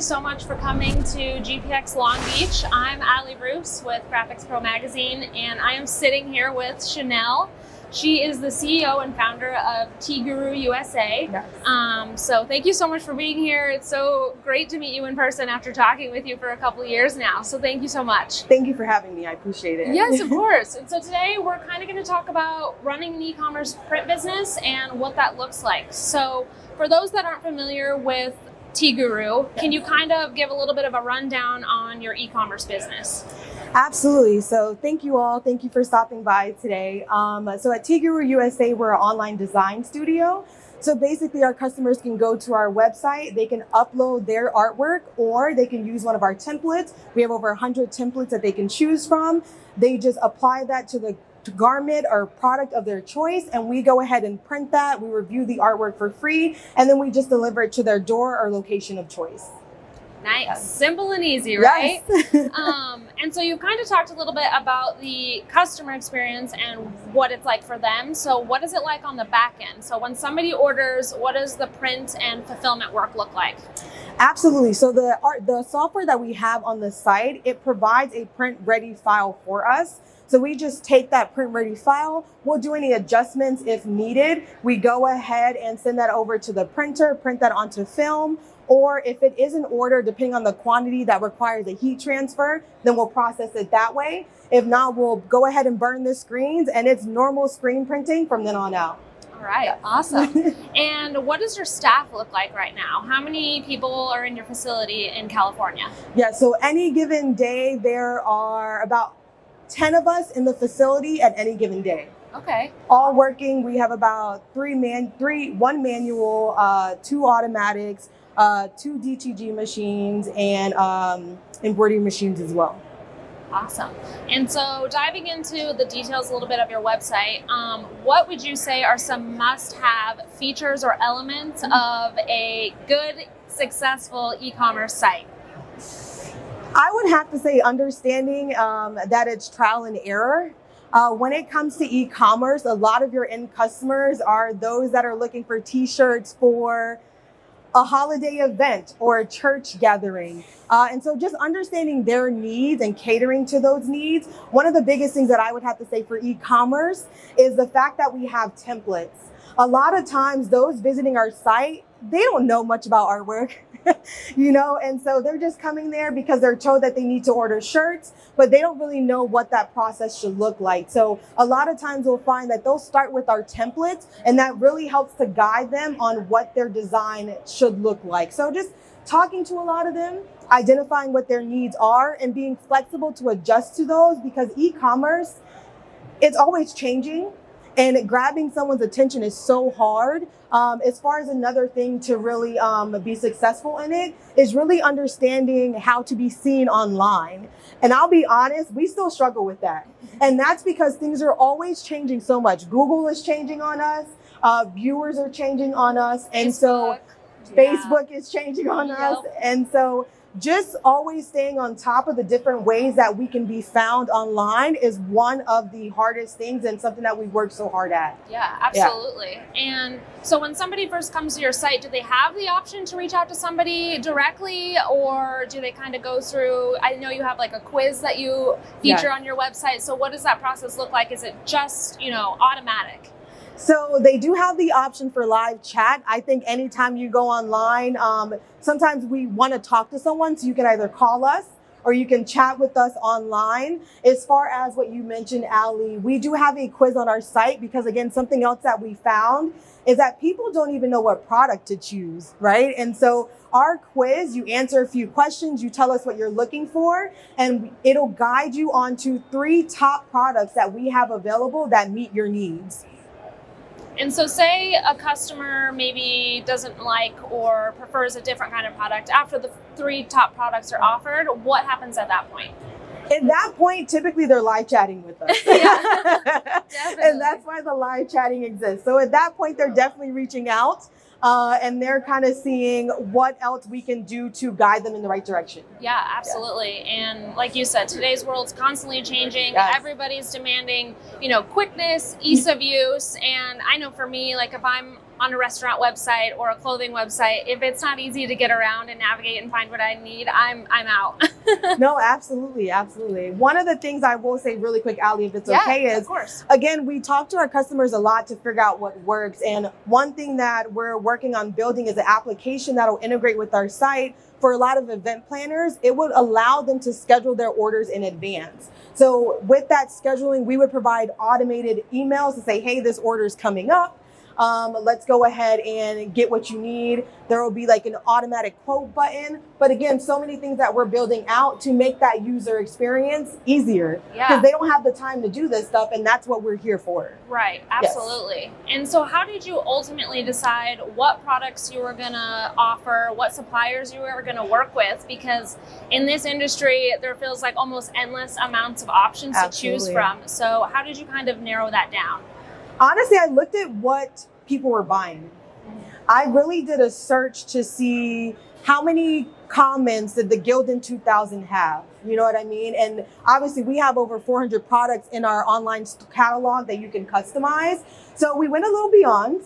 so much for coming to GPX Long Beach. I'm Allie Bruce with Graphics Pro Magazine, and I am sitting here with Chanel. She is the CEO and founder of T-Guru USA. Yes. So thank you so much for being here. It's so great to meet you in person after talking with you for a couple of years now. So thank you so much. Thank you for having me. I appreciate it. Yes, of course. And so today we're kind of going to talk about running an e-commerce print business and what that looks like. So for those that aren't familiar with T-Guru, can you kind of give a little bit of a rundown on your e-commerce business? Absolutely. So thank you all. Thank you for stopping by today. So at T-Guru USA, we're an online design studio. So basically our customers can go to our website, they can upload their artwork, or they can use one of our templates. We have over 100 templates that they can choose from. They just apply that to the garment or product of their choice, and we go ahead and print that. We review the artwork for free, and then we just deliver it to their door or location of choice. Nice. Yes. Simple and easy, right? Yes. And so you've kind of talked a little bit about the customer experience and what it's like for them. So what is it like on the back end? So when somebody orders, what does the print and fulfillment work look like? Absolutely. So the software that we have on the site, it provides a print ready file for us. So we just take that print ready file, we'll do any adjustments if needed. We go ahead and send that over to the printer, print that onto film, or if it is an order, depending on the quantity that requires a heat transfer, then we'll process it that way. If not, we'll go ahead and burn the screens, and it's normal screen printing from then on out. All right, yes. Awesome. And what does your staff look like right now? How many people are in your facility in California? Yeah, so any given day, there are about 10 of us in the facility at any given day. Okay. All working. We have about one manual, 2 automatics, 2 DTG machines, and embroidery machines as well. Awesome. And so diving into the details a little bit of your website, what would you say are some must-have features or elements of a good, successful e-commerce site? I would have to say understanding that it's trial and error. When it comes to e-commerce, a lot of your end customers are those that are looking for t-shirts for a holiday event or a church gathering. And so just understanding their needs and catering to those needs. One of the biggest things that I would have to say for e-commerce is the fact that we have templates. A lot of times those visiting our site, they don't know much about artwork, and so they're just coming there because they're told that they need to order shirts, but they don't really know what that process should look like. So a lot of times we'll find that they'll start with our templates, and that really helps to guide them on what their design should look like. So just talking to a lot of them, identifying what their needs are, and being flexible to adjust to those, because e-commerce, it's always changing. And grabbing someone's attention is so hard. As far as another thing to really be successful in it is really understanding how to be seen online. And I'll be honest, we still struggle with that. And that's because things are always changing so much. Google is changing on us. Viewers are changing on us. And so Facebook is changing on us. And so just always staying on top of the different ways that we can be found online is one of the hardest things, and something that we work so hard at. Yeah, absolutely. Yeah. And so when somebody first comes to your site, do they have the option to reach out to somebody directly, or do they kind of go through, I know you have like a quiz that you feature on your website. So what does that process look like? Is it just, automatic? So they do have the option for live chat. I think anytime you go online, sometimes we want to talk to someone, so you can either call us or you can chat with us online. As far as what you mentioned, Allie, we do have a quiz on our site because, again, something else that we found is that people don't even know what product to choose, right? And so our quiz, you answer a few questions, you tell us what you're looking for, and it'll guide you onto 3 top products that we have available that meet your needs. And so say a customer maybe doesn't like or prefers a different kind of product. After the 3 top products are offered, what happens at that point? At that point, typically they're live chatting with us. Yeah, definitely. And that's why the live chatting exists. So at that point, they're definitely reaching out. And they're kind of seeing what else we can do to guide them in the right direction. Yeah, absolutely. And like you said, today's world's constantly changing. Yes. Everybody's demanding, quickness, ease of use. And I know for me, like if I'm on a restaurant website or a clothing website, if it's not easy to get around and navigate and find what I need, I'm out. No, absolutely, absolutely. One of the things I will say really quick, Ali, if it's okay, is, of course. Again, we talk to our customers a lot to figure out what works. And one thing that we're working on building is an application that'll integrate with our site. For a lot of event planners, it would allow them to schedule their orders in advance. So with that scheduling, we would provide automated emails to say, hey, this order is coming up. Let's go ahead and get what you need. There will be like an automatic quote button. But again, so many things that we're building out to make that user experience easier. Because they don't have the time to do this stuff, and that's what we're here for. Right, absolutely. Yes. And so how did you ultimately decide what products you were going to offer, what suppliers you were going to work with? Because in this industry, there feels like almost endless amounts of options to choose from. So how did you kind of narrow that down? Honestly, I looked at what people were buying. I really did a search to see how many comments did the Gildan 2000 have? You know what I mean? And obviously we have over 400 products in our online catalog that you can customize. So we went a little beyond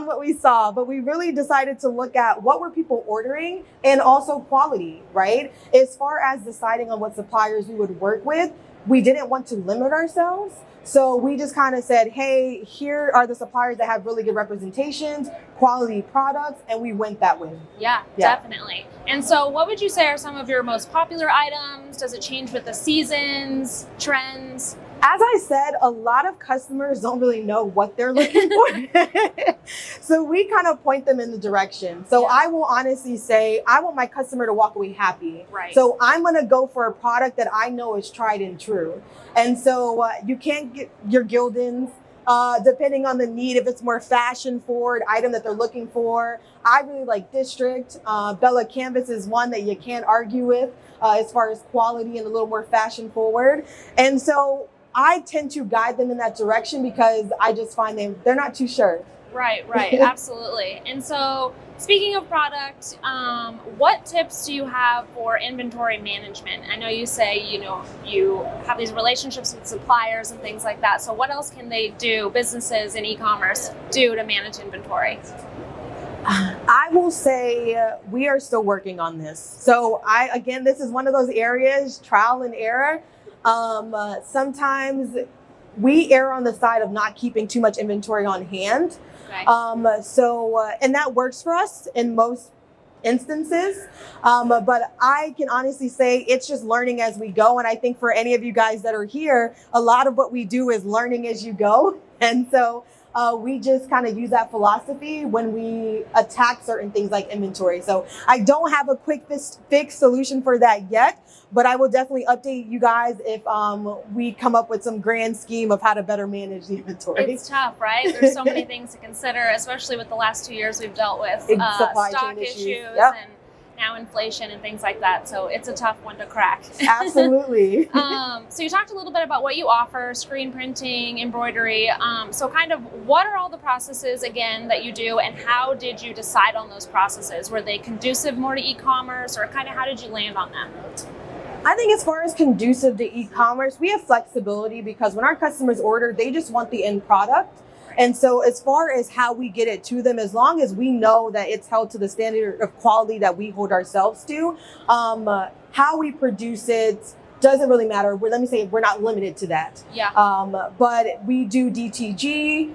what we saw, but we really decided to look at what were people ordering and also quality, right? As far as deciding on what suppliers we would work with, we didn't want to limit ourselves. So we just kind of said, hey, here are the suppliers that have really good representations, quality products, and we went that way. Yeah, definitely. And so what would you say are some of your most popular items? Does it change with the seasons, trends? As I said, a lot of customers don't really know what they're looking for. So we kind of point them in the direction. So I will honestly say, I want my customer to walk away happy. Right. So I'm going to go for a product that I know is tried and true. And so you can't get your Gildans, depending on the need, if it's more fashion forward item that they're looking for. I really like District. Bella Canvas is one that you can't argue with as far as quality and a little more fashion forward. And so I tend to guide them in that direction because I just find they're not too sure. Right, absolutely. And so speaking of product, what tips do you have for inventory management? I know you say, you have these relationships with suppliers and things like that. So what else can they do, businesses in e-commerce, do to manage inventory? I will say we are still working on this. So again, this is one of those areas, trial and error. Sometimes we err on the side of not keeping too much inventory on hand. Okay. And that works for us in most instances. But I can honestly say it's just learning as we go. And I think for any of you guys that are here, a lot of what we do is learning as you go. And so we just kind of use that philosophy when we attack certain things like inventory. So I don't have a quick fix solution for that yet, but I will definitely update you guys if we come up with some grand scheme of how to better manage the inventory. It's tough, right? There's so many things to consider, especially with the last 2 years we've dealt with stock issues and now inflation and things like that. So it's a tough one to crack. Absolutely. So you talked a little bit about what you offer, screen printing, embroidery. So kind of what are all the processes again that you do, and how did you decide on those processes? Were they conducive more to e-commerce, or kind of how did you land on them? I think as far as conducive to e-commerce, we have flexibility because when our customers order, they just want the end product. And so as far as how we get it to them, as long as we know that it's held to the standard of quality that we hold ourselves to, how we produce it doesn't really matter. Let me say we're not limited to that. Yeah. But we do DTG,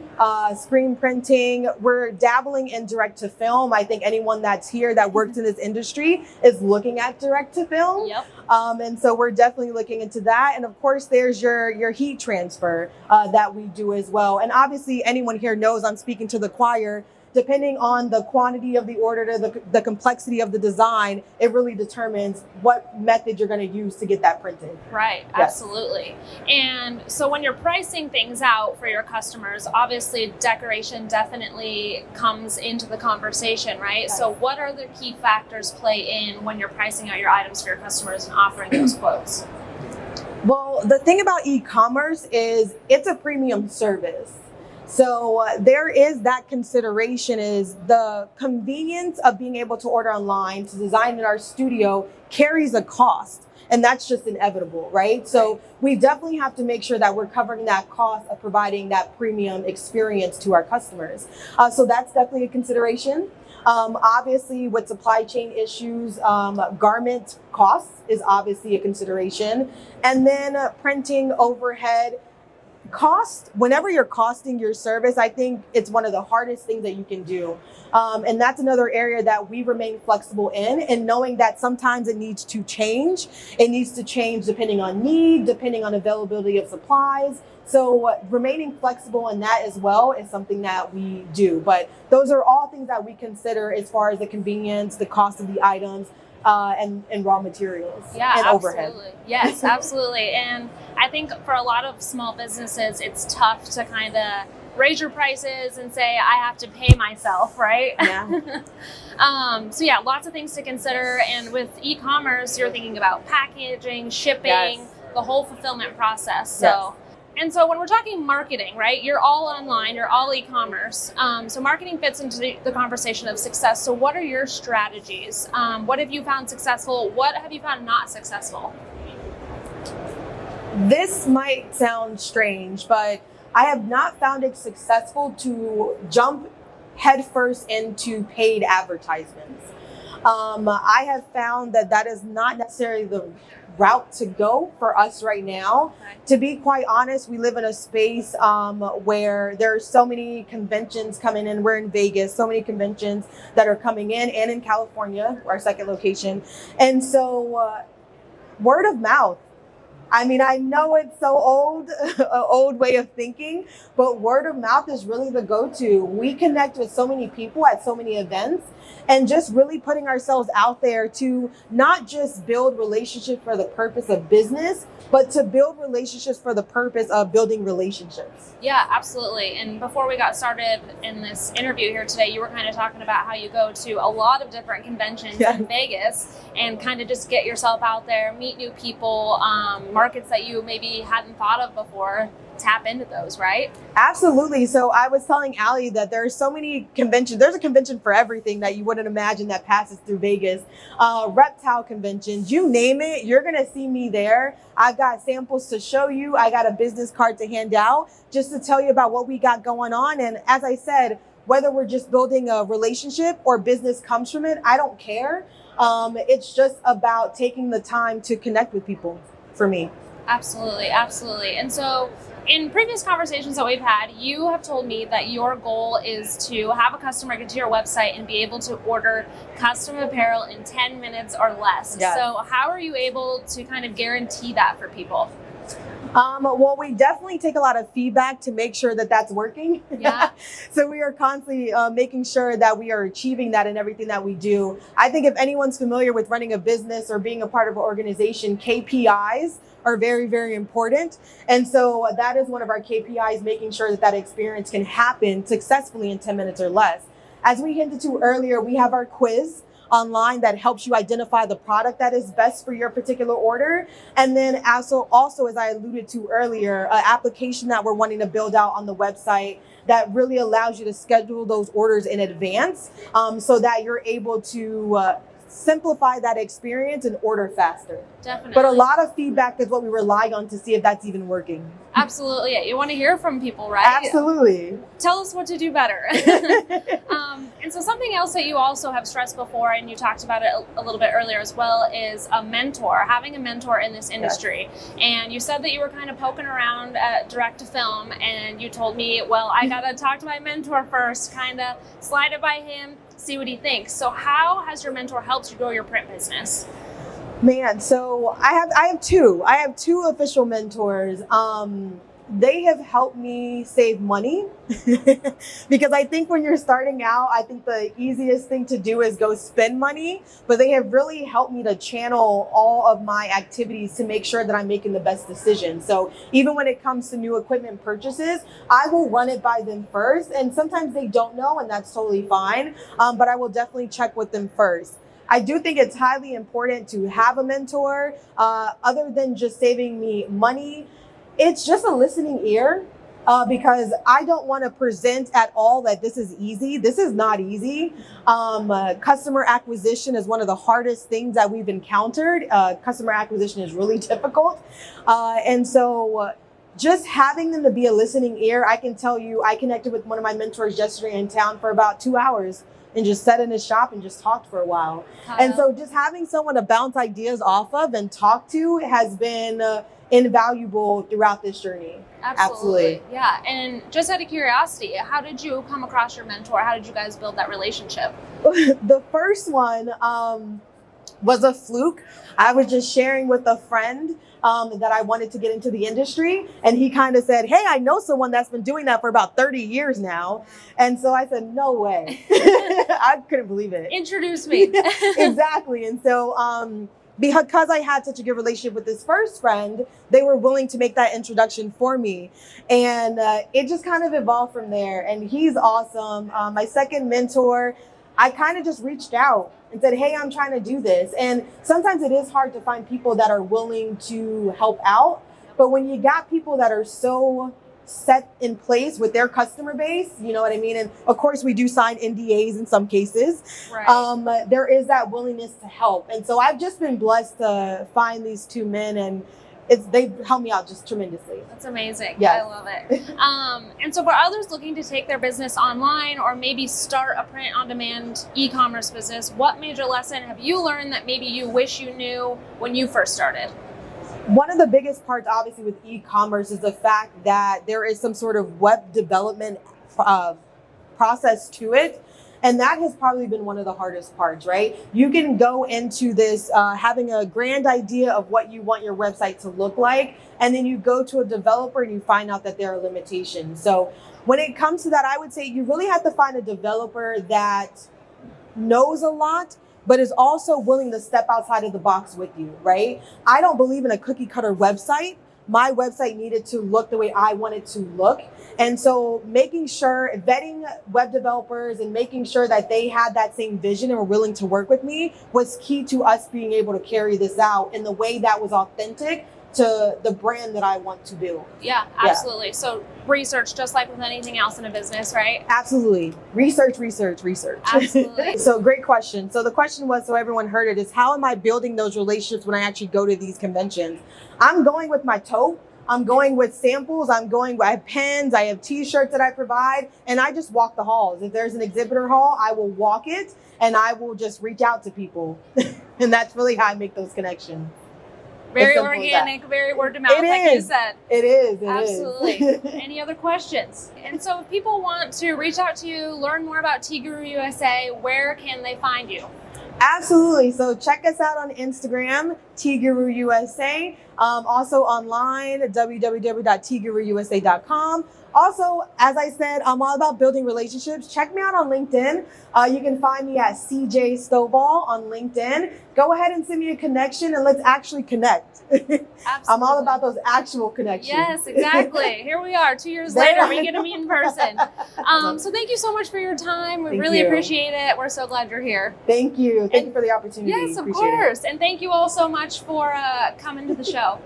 screen printing. We're dabbling in direct to film. I think anyone that's here that works in this industry is looking at direct to film. Yep. And so we're definitely looking into that. And of course, there's your heat transfer that we do as well. And obviously, anyone here knows I'm speaking to the choir. depending on the quantity of the order, to the complexity of the design, it really determines what method you're going to use to get that printed. Right, Yes. absolutely. And so when you're pricing things out for your customers, obviously decoration definitely comes into the conversation, right? Yes. So what are the key factors play in when you're pricing out your items for your customers and offering those quotes? Well, the thing about e-commerce is it's a premium service. So there is that consideration, is the convenience of being able to order online, to design in our studio, carries a cost. And that's just inevitable, right? So we definitely have to make sure that we're covering that cost of providing that premium experience to our customers. So that's definitely a consideration. Obviously, with supply chain issues, garment costs is obviously a consideration. And then printing overhead cost. Whenever you're costing your service, I think it's one of the hardest things that you can do. And that's another area that we remain flexible in, and knowing that sometimes it needs to change. It needs to change depending on need, depending on availability of supplies. So remaining flexible in that as well is something that we do. But those are all things that we consider as far as the convenience, the cost of the items, and raw materials, and overhead. Yes, absolutely. And I think for a lot of small businesses, it's tough to kind of raise your prices and say, I have to pay myself, right? Yeah. So yeah, lots of things to consider. And with e-commerce, you're thinking about packaging, shipping, Yes. the whole fulfillment process. So. Yes. And so when we're talking marketing, right, you're all online, you're all e-commerce. So marketing fits into the conversation of success. So what are your strategies? What have you found successful? What have you found not successful? This might sound strange, but I have not found it successful to jump headfirst into paid advertisements. I have found that that is not necessarily the route to go for us right now. Okay. To be quite honest, we live in a space where there are so many conventions coming in. We're in Vegas, so many conventions that are coming in, and in California, our second location. And so word of mouth. I mean, I know it's so old, an old way of thinking, but word of mouth is really the go-to. We connect with so many people at so many events, and just really putting ourselves out there to not just build relationships for the purpose of business, but to build relationships for the purpose of building relationships. Yeah, absolutely. And before we got started in this interview here today, you were kind of talking about how you go to a lot of different conventions in Vegas and kind of just get yourself out there, meet new people, markets that you maybe hadn't thought of before. Tap into those, right? Absolutely. So I was telling Allie that there are so many conventions. There's a convention for everything that you wouldn't imagine that passes through Vegas. Reptile conventions, you name it, you're going to see me there. I've got samples to show you. I got a business card to hand out just to tell you about what we got going on. And as I said, whether we're just building a relationship or business comes from it, I don't care. It's just about taking the time to connect with people for me. Absolutely, absolutely. And so in previous conversations that we've had, you have told me that your goal is to have a customer get to your website and be able to order custom apparel in 10 minutes or less. Yes. So how are you able to kind of guarantee that for people? Well, we definitely take a lot of feedback to make sure that that's working. Yeah. So we are constantly making sure that we are achieving that in everything that we do. I think if anyone's familiar with running a business or being a part of an organization, KPIs are very, very important. And so that is one of our KPIs, making sure that that experience can happen successfully in 10 minutes or less. As we hinted to earlier, we have our quiz online that helps you identify the product that is best for your particular order. And then also, as I alluded to earlier, an application that we're wanting to build out on the website that really allows you to schedule those orders in advance, so that you're able to simplify that experience and order faster. Definitely. But a lot of feedback is what we rely on to see if that's even working. Absolutely. Yeah. You want to hear from people, right? Absolutely. Tell us what to do better. And so something else that you also have stressed before, and you talked about it a little bit earlier as well, is a mentor, having a mentor in this industry. Yes. And you said that you were kind of poking around at direct to film, and you told me, well, I got to talk to my mentor first, kind of slide it by him, see what he thinks. So how has your mentor helped you grow your print business? Man, so I have two official mentors. they have helped me save money because I think when you're starting out, I think the easiest thing to do is go spend money, but they have really helped me to channel all of my activities to make sure that I'm making the best decision. So even when it comes to new equipment purchases, I will run it by them first. And sometimes they don't know, and that's totally fine. But I will definitely check with them first. I do think it's highly important to have a mentor, other than just saving me money. It's just a listening ear, because I don't want to present at all that this is easy. This is not easy. Customer acquisition is one of the hardest things that we've encountered. Customer acquisition is really difficult. And so just having them to be a listening ear, I can tell you, I connected with one of my mentors yesterday in town for about 2 hours and just sat in his shop and just talked for a while. And so just having someone to bounce ideas off of and talk to has been invaluable throughout this journey. Absolutely. Yeah. And just out of curiosity, how did you come across your mentor? How did you guys build that relationship? The first one was a fluke. I was just sharing with a friend that I wanted to get into the industry. And he kind of said, hey, I know someone that's been doing that for about 30 years now. And so I said, no way. I couldn't believe it. Introduce me. Exactly. And so because I had such a good relationship with this first friend, they were willing to make that introduction for me. And it just kind of evolved from there. And he's awesome. My second mentor, I kind of just reached out and said, hey, I'm trying to do this. And sometimes it is hard to find people that are willing to help out. But when you got people that are so set in place with their customer base, you know what I mean? And of course, we do sign NDAs in some cases. Right. There is that willingness to help. And so I've just been blessed to find these two men, and they've helped me out just tremendously. That's amazing. Yes. I love it. And so for others looking to take their business online or maybe start a print-on-demand e-commerce business, what major lesson have you learned that maybe you wish you knew when you first started? One of the biggest parts, obviously, with e-commerce is the fact that there is some sort of web development process to it. And that has probably been one of the hardest parts, right? You can go into this having a grand idea of what you want your website to look like. And then you go to a developer and you find out that there are limitations. So when it comes to that, I would say you really have to find a developer that knows a lot, but is also willing to step outside of the box with you, right? I don't believe in a cookie cutter website. My website needed to look the way I wanted to look. And so making sure, vetting web developers and making sure that they had that same vision and were willing to work with me was key to us being able to carry this out in the way that was authentic to the brand that I want to build. Yeah, absolutely. Yeah. So research, just like with anything else in a business, right? Absolutely. Research. Absolutely. So great question. So the question was, so everyone heard it, is how am I building those relationships when I actually go to these conventions? I'm going with my tote. I'm going with samples. I have pens. I have t-shirts that I provide, and I just walk the halls. If there's an exhibitor hall, I will walk it and I will just reach out to people. And that's really how I make those connections. Very organic, very word of mouth, like you said. It is. Absolutely. Any other questions? And so if people want to reach out to you, learn more about Tea Guru USA, where can they find you? Absolutely. So check us out on Instagram, Tea Guru USA. Also online, www.teaguruusa.com. Also, as I said, I'm all about building relationships. Check me out on LinkedIn. You can find me at CJ Stovall on LinkedIn. Go ahead and send me a connection and let's actually connect. I'm all about those actual connections. Yes, exactly. Here we are 2 years later. We get to meet in person. So thank you so much for your time. We really appreciate it. We're so glad you're here. Thank you. Thank you for the opportunity. Yes, of course. And thank you all so much for coming to the show.